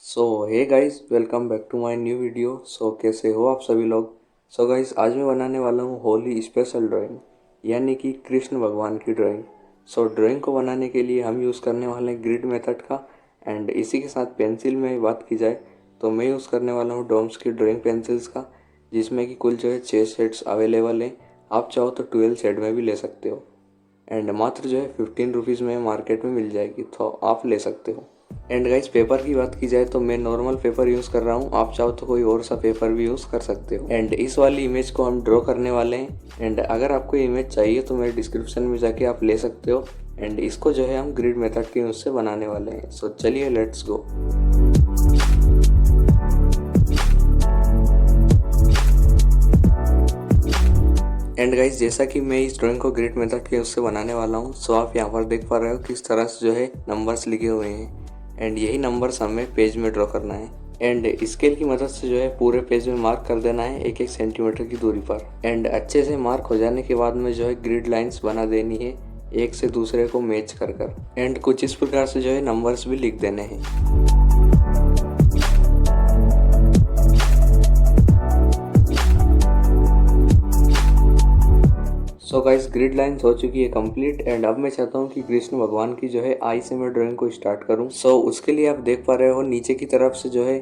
So hey guys, welcome back to my new video. कैसे हो आप सभी लोग। गाइस, आज मैं बनाने वाला हूँ होली स्पेशल ड्राइंग, यानी कि कृष्ण भगवान की ड्राइंग। ड्राइंग को बनाने के लिए हम यूज़ करने वाले हैं ग्रिड मेथड का। एंड इसी के साथ पेंसिल में बात की जाए तो मैं यूज़ करने वाला हूँ डोम्स की ड्राइंग पेंसिल्स का, जिसमें कि कुल जो है 6 सेट्स अवेलेबल हैं। आप चाहो तो 12 सेट में भी ले सकते हो। एंड मात्र जो है 15 रुपीज़ में मार्केट में मिल जाएगी, तो आप ले सकते हो। एंड गाइस, पेपर की बात की जाए तो मैं नॉर्मल पेपर यूज़ कर रहा हूँ। आप चाहो तो कोई और सा पेपर भी यूज़ कर सकते हो। एंड इस वाली इमेज को हम ड्रॉ करने वाले हैं। एंड अगर आपको इमेज चाहिए तो मेरे डिस्क्रिप्शन में जाके आप ले सकते हो। एंड इसको जो है हम ग्रिड मेथड के यूज से बनाने वाले हैं। चलिए लेट्स गो। एंड गाइस, जैसा कि मैं इस ड्राइंग को ग्रिड मेथड के उससे बनाने वाला हूँ, आप यहाँ पर देख पा रहे हो किस तरह से जो है नंबर्स लिखे हुए हैं। एंड यही नंबर्स हमें पेज में ड्रॉ करना है। एंड स्केल की मदद से जो है पूरे पेज में मार्क कर देना है 1-1 सेंटीमीटर की दूरी पर। एंड अच्छे से मार्क हो जाने के बाद में जो है ग्रिड लाइंस बना देनी है, एक से दूसरे को मैच कर। एंड कुछ इस प्रकार से जो है नंबर्स भी लिख देने हैं। गाइस, ग्रिड लाइन्स हो चुकी है कंप्लीट। एंड अब मैं चाहता हूँ कि कृष्ण भगवान की जो है आई से मैं ड्राइंग को स्टार्ट करूँ। उसके लिए आप देख पा रहे हो नीचे की तरफ से जो है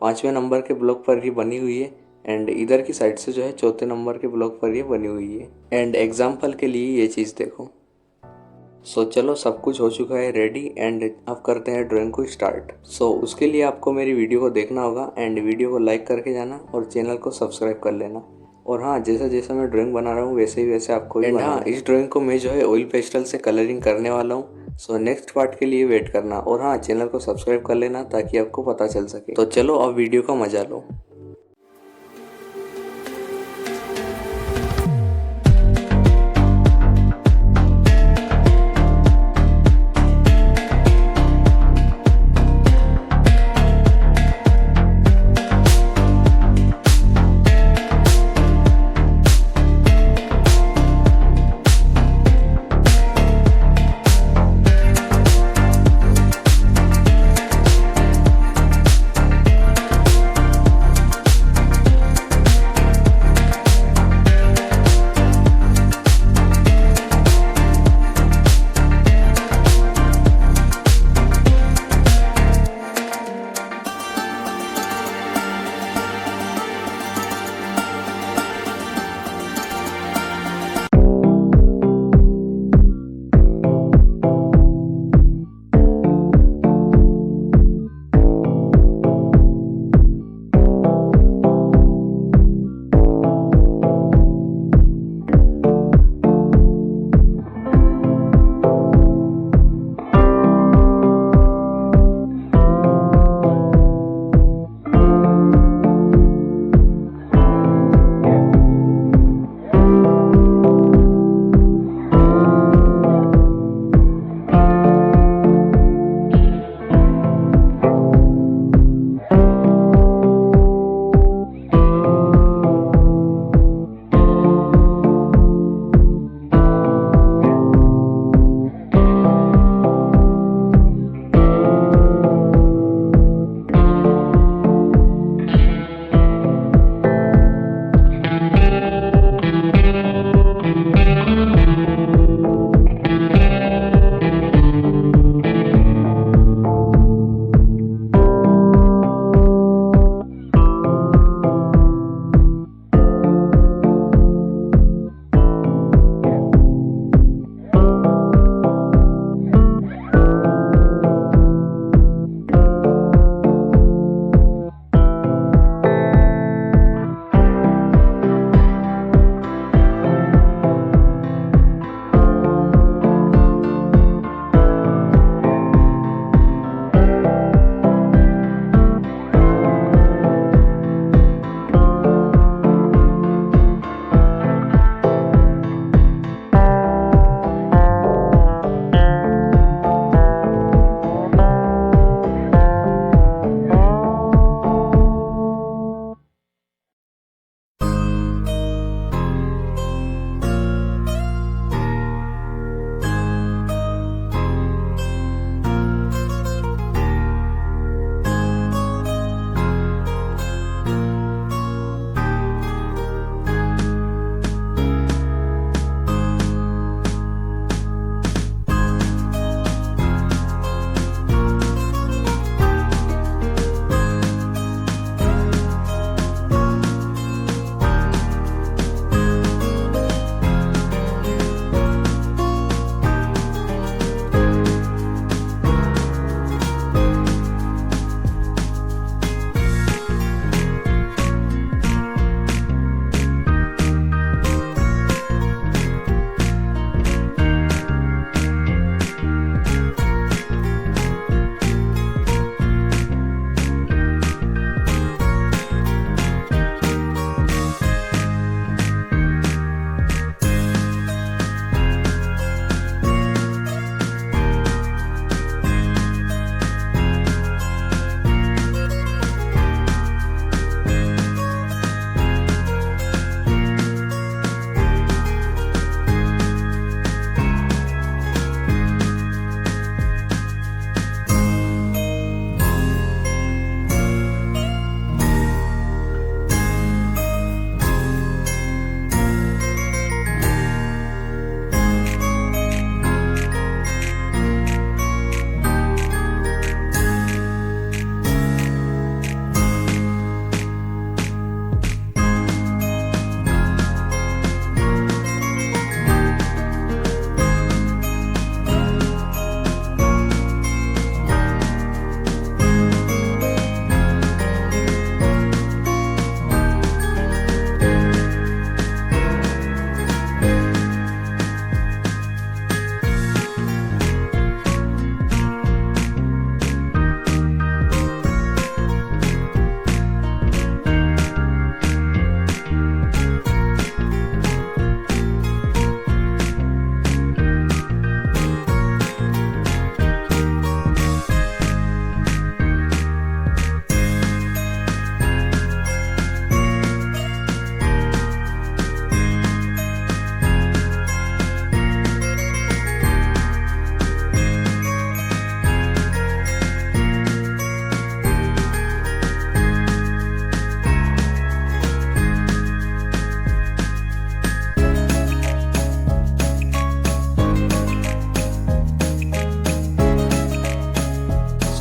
5वें नंबर के ब्लॉक पर ही बनी हुई है। एंड इधर की साइड से जो है 4थे नंबर के ब्लॉक पर ये बनी हुई है। एंड एग्जाम्पल के लिए ये चीज़ देखो। चलो, सब कुछ हो चुका है रेडी। एंड अब करते हैं ड्राइंग को स्टार्ट। उसके लिए आपको मेरी वीडियो को देखना होगा। एंड वीडियो को लाइक करके जाना और चैनल को सब्सक्राइब कर लेना। और हाँ, जैसा जैसा मैं ड्राइंग बना रहा हूँ वैसे ही वैसे आपको भी हाँ, इस ड्राइंग को मैं जो है ऑयल पेस्टल से कलरिंग करने वाला हूँ। नेक्स्ट पार्ट के लिए वेट करना। और हाँ, चैनल को सब्सक्राइब कर लेना ताकि आपको पता चल सके। चलो, अब वीडियो का मजा लो।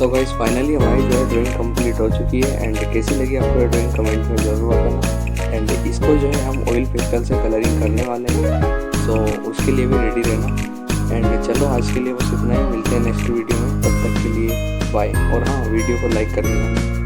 सो गाइस फाइनली हमारी जो है ड्राइंग कंप्लीट हो चुकी है। एंड कैसी लगी आपको ड्राइंग कमेंट में ज़रूर बताना। एंड इसको जो है हम ऑयल पेस्टल से कलरिंग करने वाले हैं, सो उसके लिए भी रेडी रहना। एंड चलो आज के लिए बस इतना ही, मिलते हैं नेक्स्ट वीडियो में, तब तक के लिए बाय। और हाँ, वीडियो को लाइक कर देना।